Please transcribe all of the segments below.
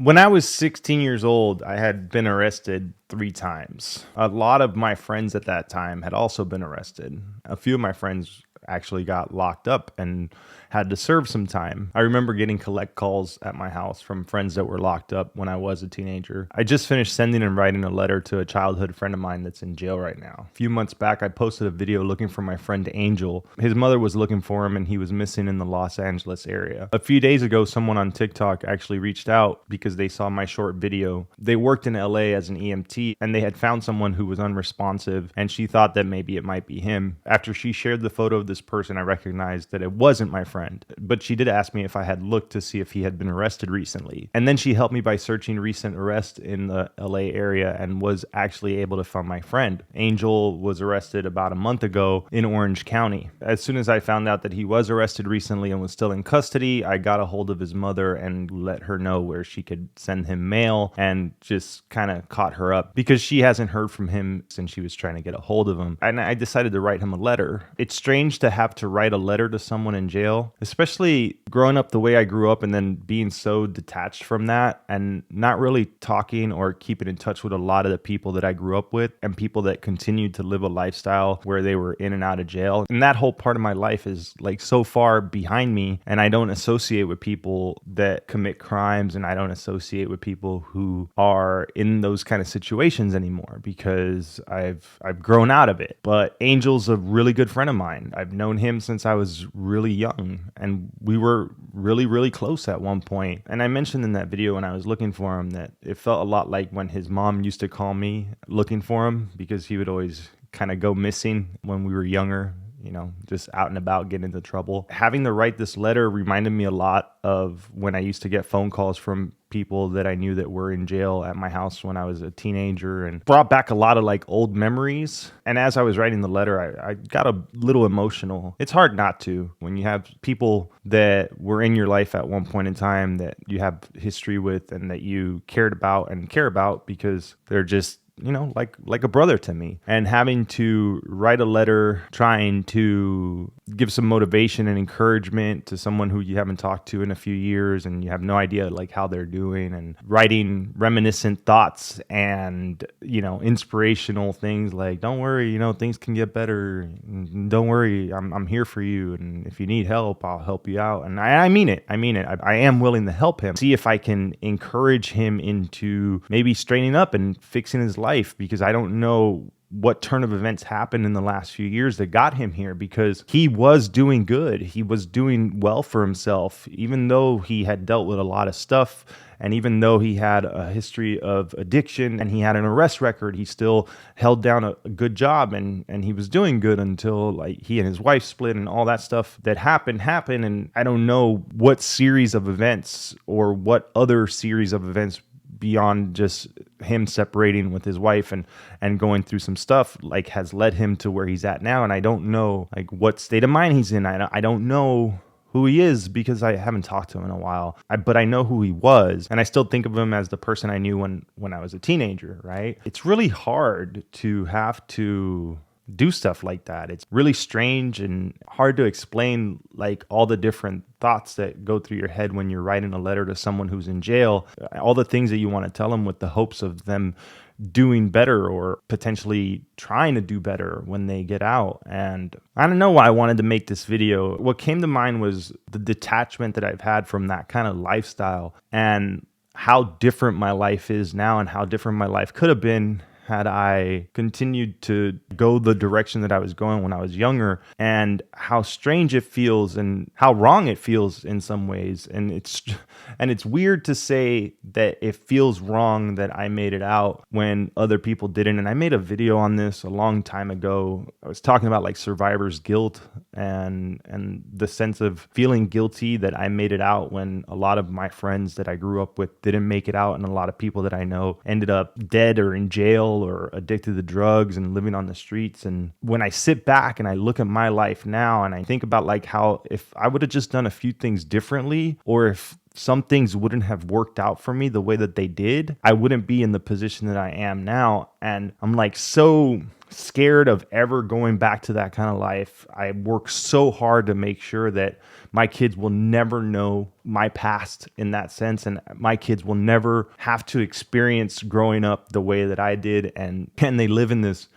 When I was 16 years old, I had been arrested 3 times. A lot of my friends at that time had also been arrested. A few of my friends actually got locked up and had to serve some time. I remember getting collect calls at my house from friends that were locked up when I was a teenager. I just finished sending and writing a letter to a childhood friend of mine that's in jail right now. A few months back, I posted a video looking for my friend Angel. His mother was looking for him and he was missing in the Los Angeles area. A few days ago, someone on TikTok actually reached out because they saw my short video. They worked in LA as an EMT and they had found someone who was unresponsive, and she thought that maybe it might be him. After she shared the photo of this person, I recognized that it wasn't my friend. But she did ask me if I had looked to see if he had been arrested recently. And then she helped me by searching recent arrests in the LA area and was actually able to find my friend. Angel was arrested about a month ago in Orange County. As soon as I found out that he was arrested recently and was still in custody, I got a hold of his mother and let her know where she could send him mail and just kind of caught her up because she hasn't heard from him since she was trying to get a hold of him. And I decided to write him a letter. It's strange to have to write a letter to someone in jail, especially growing up the way I grew up and then being so detached from that and not really talking or keeping in touch with a lot of the people that I grew up with and people that continued to live a lifestyle where they were in and out of jail. And that whole part of my life is like so far behind me, and I don't associate with people that commit crimes, and I don't associate with people who are in those kind of situations anymore because I've grown out of it. But Angel's a really good friend of mine. I've known him since I was really young, and we were really close at one point. And I mentioned in that video when I was looking for him that it felt a lot like when his mom used to call me looking for him because he would always kind of go missing when we were younger, just out and about getting into trouble. Having to write this letter reminded me a lot of when I used to get phone calls from people that I knew that were in jail at my house when I was a teenager, and brought back a lot of like old memories. And as I was writing the letter, I got a little emotional. It's hard not to when you have people that were in your life at one point in time that you have history with and that you cared about and care about because they're just like a brother to me. And having to write a letter trying to give some motivation and encouragement to someone who you haven't talked to in a few years and you have no idea like how they're doing, and writing reminiscent thoughts and inspirational things like, don't worry, things can get better, don't worry, I'm here for you, and if you need help, I'll help you out. And I mean it. I am willing to help him, see if I can encourage him into maybe straightening up and fixing his life, because I don't know what turn of events happened in the last few years that got him here, because he was doing good. He was doing well for himself, even though he had dealt with a lot of stuff. And even though he had a history of addiction and he had an arrest record, he still held down a good job, and he was doing good until like he and his wife split and all that stuff that happened. And I don't know what series of events or what other series of events beyond just him separating with his wife and going through some stuff like has led him to where he's at now. And I don't know like what state of mind he's in. I don't know who he is because I haven't talked to him in a while, but I know who he was, and I still think of him as the person I knew when I was a teenager, right? It's really hard to have to do stuff like that. It's really strange and hard to explain like all the different thoughts that go through your head when you're writing a letter to someone who's in jail, all the things that you want to tell them with the hopes of them doing better or potentially trying to do better when they get out. And I don't know why I wanted to make this video. What came to mind was the detachment that I've had from that kind of lifestyle and how different my life is now and how different my life could have been had I continued to go the direction that I was going when I was younger, and how strange it feels and how wrong it feels in some ways. And it's weird to say that it feels wrong that I made it out when other people didn't. And I made a video on this a long time ago. I was talking about like survivor's guilt and the sense of feeling guilty that I made it out when a lot of my friends that I grew up with didn't make it out, and a lot of people that I know ended up dead or in jail or addicted to drugs and living on the streets. And when I sit back and I look at my life now and I think about like how if I would have just done a few things differently, or if some things wouldn't have worked out for me the way that they did, I wouldn't be in the position that I am now. And I'm like so scared of ever going back to that kind of life. I work so hard to make sure that my kids will never know my past in that sense, and my kids will never have to experience growing up the way that I did. And can they live in this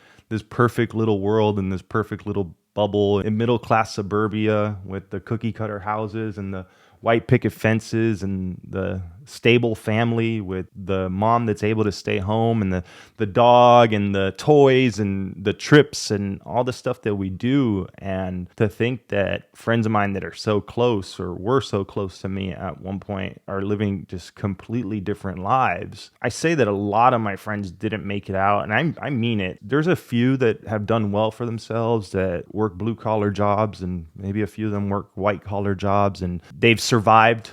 perfect little world, in this perfect little bubble in middle class suburbia with the cookie cutter houses and the white picket fences and the stable family with the mom that's able to stay home and the dog and the toys and the trips and all the stuff that we do. And to think that friends of mine that are so close or were so close to me at one point are living just completely different lives. I say that a lot of my friends didn't make it out, and I mean it. There's a few that have done well for themselves, that work blue collar jobs, and maybe a few of them work white collar jobs, and they've survived,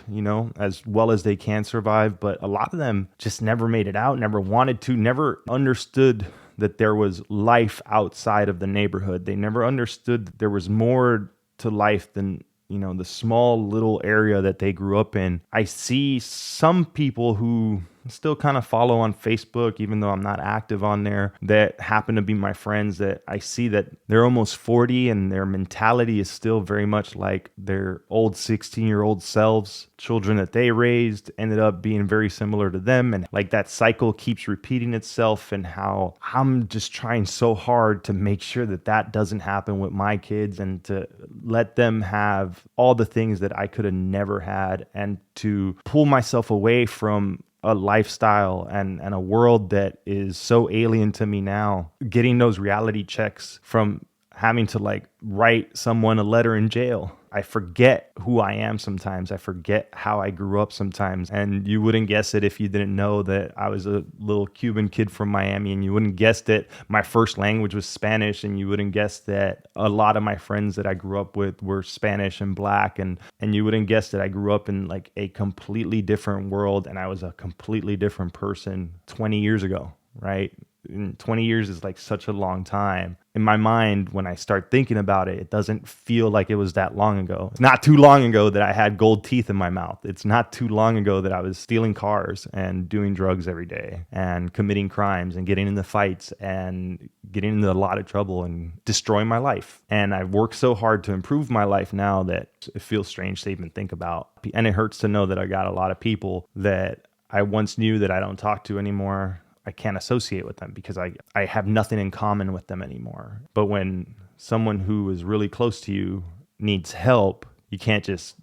as well as they can survive. But a lot of them just never made it out, never wanted to, never understood that there was life outside of the neighborhood. They never understood that there was more to life than the small little area that they grew up in. I see some people who still kind of follow on Facebook, even though I'm not active on there, that happen to be my friends, that I see that they're almost 40 and their mentality is still very much like their old 16-year-old selves. Children that they raised ended up being very similar to them, and like that cycle keeps repeating itself. And how I'm just trying so hard to make sure that that doesn't happen with my kids, and to let them have all the things that I could have never had, and to pull myself away from a lifestyle and a world that is so alien to me now. Getting those reality checks from having to write someone a letter in jail. I forget who I am sometimes. I forget how I grew up sometimes. And you wouldn't guess it if you didn't know that I was a little Cuban kid from Miami, and you wouldn't guess that my first language was Spanish, and you wouldn't guess that a lot of my friends that I grew up with were Spanish and black, and you wouldn't guess that I grew up in a completely different world, and I was a completely different person 20 years ago, right? And 20 years is such a long time. In my mind, when I start thinking about it, it doesn't feel like it was that long ago. It's not too long ago that I had gold teeth in my mouth. It's not too long ago that I was stealing cars and doing drugs every day and committing crimes and getting into fights and getting into a lot of trouble and destroying my life. And I've worked so hard to improve my life now that it feels strange to even think about. And it hurts to know that I got a lot of people that I once knew that I don't talk to anymore. I can't associate with them because I have nothing in common with them anymore. But when someone who is really close to you needs help, you can't just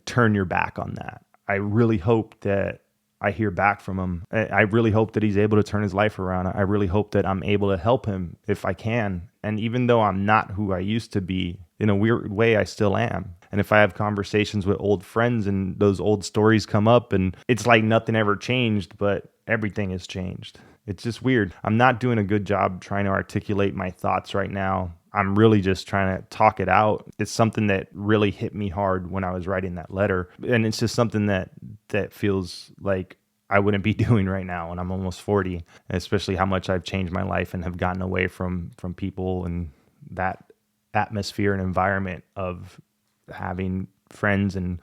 turn your back on that. I really hope that I hear back from him. I really hope that he's able to turn his life around. I really hope that I'm able to help him if I can. And even though I'm not who I used to be, in a weird way, I still am. And if I have conversations with old friends and those old stories come up, and it's like nothing ever changed, but everything has changed. It's just weird. I'm not doing a good job trying to articulate my thoughts right now. I'm really just trying to talk it out. It's something that really hit me hard when I was writing that letter. And it's just something that feels like I wouldn't be doing right now when I'm almost 40, especially how much I've changed my life and have gotten away from people and that atmosphere and environment of having friends and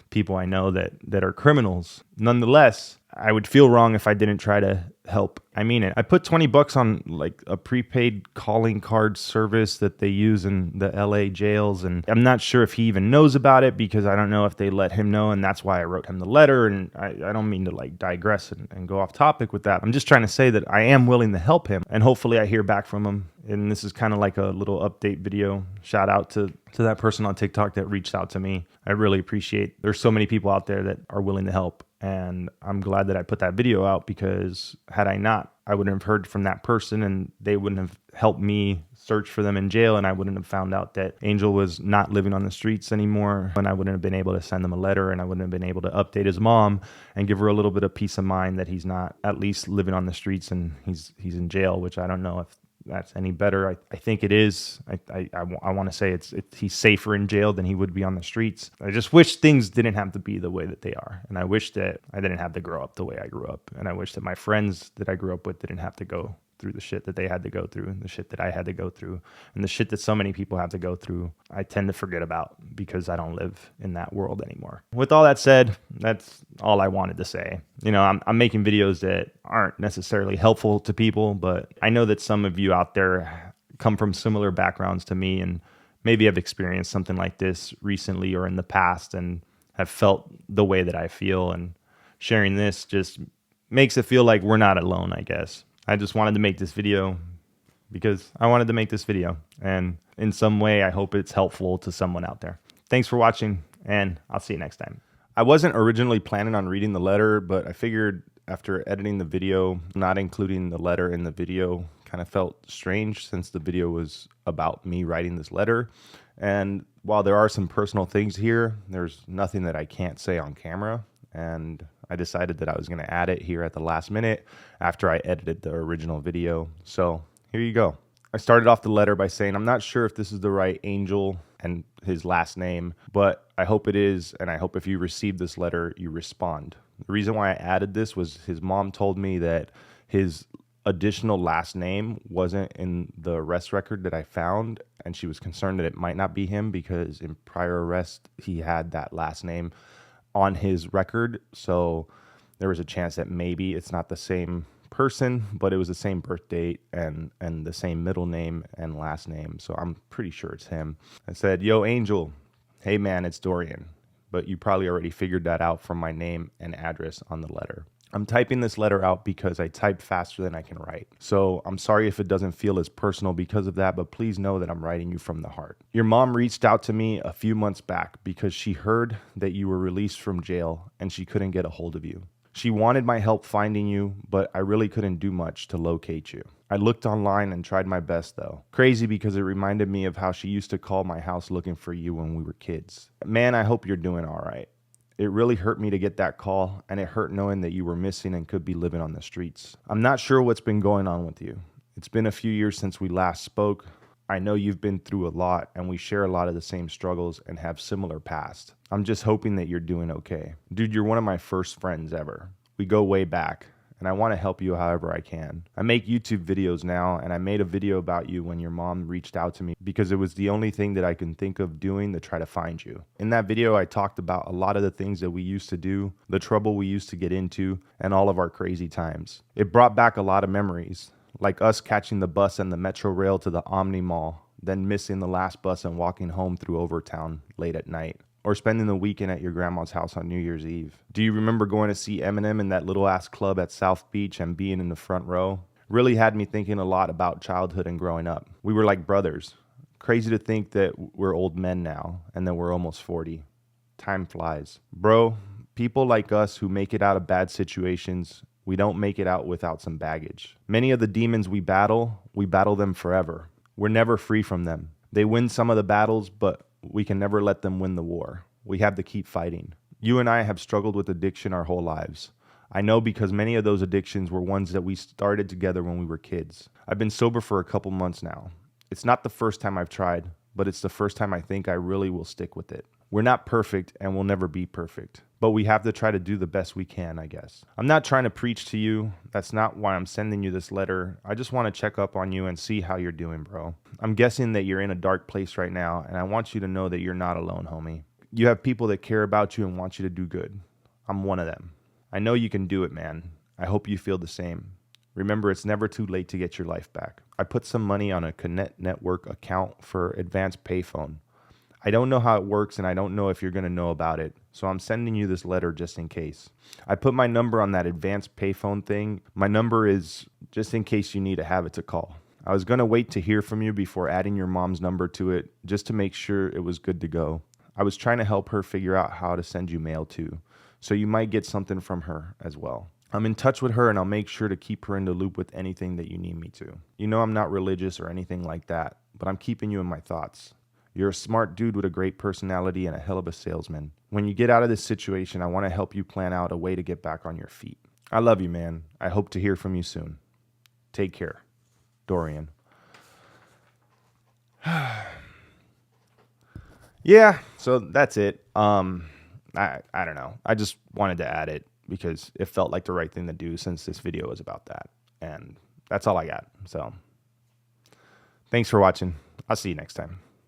people I know that are criminals. Nonetheless, I would feel wrong if I didn't try to help. I mean it. I put $20 on a prepaid calling card service that they use in the LA jails, and I'm not sure if he even knows about it because I don't know if they let him know, and that's why I wrote him the letter. And I don't mean to digress and go off topic with that. I'm just trying to say that I am willing to help him, and hopefully I hear back from him. And this is kind of like a little update video. Shout out to that person on TikTok that reached out to me. I really appreciate. There's so many people out there that are willing to help. And I'm glad that I put that video out, because had I not, I wouldn't have heard from that person, and they wouldn't have helped me search for them in jail, and I wouldn't have found out that Angel was not living on the streets anymore, and I wouldn't have been able to send them a letter, and I wouldn't have been able to update his mom and give her a little bit of peace of mind that he's not at least living on the streets and he's in jail, which I don't know if that's any better. I think it is. I want to say he's safer in jail than he would be on the streets. I just wish things didn't have to be the way that they are. And I wish that I didn't have to grow up the way I grew up. And I wish that my friends that I grew up with didn't have to go through the shit that they had to go through, and the shit that I had to go through, and the shit that so many people have to go through. I tend to forget about because I don't live in that world anymore. With all that said, that's all I wanted to say. I'm making videos that aren't necessarily helpful to people, but I know that some of you out there come from similar backgrounds to me and maybe have experienced something like this recently or in the past and have felt the way that I feel. And sharing this just makes it feel like we're not alone, I guess. I just wanted to make this video because I wanted to make this video. And in some way, I hope it's helpful to someone out there. Thanks for watching, and I'll see you next time. I wasn't originally planning on reading the letter, but I figured after editing the video, not including the letter in the video kind of felt strange since the video was about me writing this letter. And while there are some personal things here, there's nothing that I can't say on camera. And I decided that I was going to add it here at the last minute after I edited the original video. So here you go. I started off the letter by saying, I'm not sure if this is the right Angel and his last name, but I hope it is. And I hope if you receive this letter, you respond. The reason why I added this was his mom told me that his additional last name wasn't in the arrest record that I found. And she was concerned that it might not be him because in prior arrest, he had that last name on his record. So there was a chance that maybe it's not the same person, but it was the same birth date and the same middle name and last name. So I'm pretty sure it's him. I said, yo, Angel, hey man, it's Dorian. But you probably already figured that out from my name and address on the letter. I'm typing this letter out because I typed faster than I can write. So I'm sorry if it doesn't feel as personal because of that, but please know that I'm writing you from the heart. Your mom reached out to me a few months back because she heard that you were released from jail and she couldn't get a hold of you. She wanted my help finding you, but I really couldn't do much to locate you. I looked online and tried my best though. Crazy because it reminded me of how she used to call my house looking for you when we were kids. Man, I hope you're doing all right. It really hurt me to get that call, and it hurt knowing that you were missing and could be living on the streets. I'm not sure what's been going on with you. It's been a few years since we last spoke. I know you've been through a lot, and we share a lot of the same struggles and have similar past. I'm just hoping that you're doing okay. Dude, you're one of my first friends ever. We go way back, and I want to help you however I can. I make YouTube videos now, and I made a video about you when your mom reached out to me because it was the only thing that I can think of doing to try to find you. In that video, I talked about a lot of the things that we used to do, the trouble we used to get into, and all of our crazy times. It brought back a lot of memories, like us catching the bus and the Metro Rail to the Omni Mall, then missing the last bus and walking home through Overtown late at night. Or spending the weekend at your grandma's house on New Year's Eve. Do you remember going to see Eminem in that little ass club at South Beach and being in the front row? Really had me thinking a lot about childhood and growing up. We were like brothers. Crazy to think that we're old men now and that we're almost 40. Time flies. Bro, people like us who make it out of bad situations, we don't make it out without some baggage. Many of the demons we battle them forever. We're never free from them. They win some of the battles, but we can never let them win the war. We have to keep fighting. You and I have struggled with addiction our whole lives. I know because many of those addictions were ones that we started together when we were kids. I've been sober for a couple months now. It's not the first time I've tried, but it's the first time I think I really will stick with it. We're not perfect and we'll never be perfect, but we have to try to do the best we can, I guess. I'm not trying to preach to you. That's not why I'm sending you this letter. I just want to check up on you and see how you're doing, bro. I'm guessing that you're in a dark place right now, and I want you to know that you're not alone, homie. You have people that care about you and want you to do good. I'm one of them. I know you can do it, man. I hope you feel the same. Remember, it's never too late to get your life back. I put some money on a Connect Network account for advanced payphone. I don't know how it works, and I don't know if you're going to know about it, so I'm sending you this letter just in case. I put my number on that advanced payphone thing. My number is just in case you need to have it to call. I was going to wait to hear from you before adding your mom's number to it, just to make sure it was good to go. I was trying to help her figure out how to send you mail too, so you might get something from her as well. I'm in touch with her, and I'll make sure to keep her in the loop with anything that you need me to. You know I'm not religious or anything like that, but I'm keeping you in my thoughts. You're a smart dude with a great personality and a hell of a salesman. When you get out of this situation, I want to help you plan out a way to get back on your feet. I love you, man. I hope to hear from you soon. Take care. Dorian. Yeah, so that's it. I don't know. I just wanted to add it because it felt like the right thing to do since this video is about that. And that's all I got. So thanks for watching. I'll see you next time.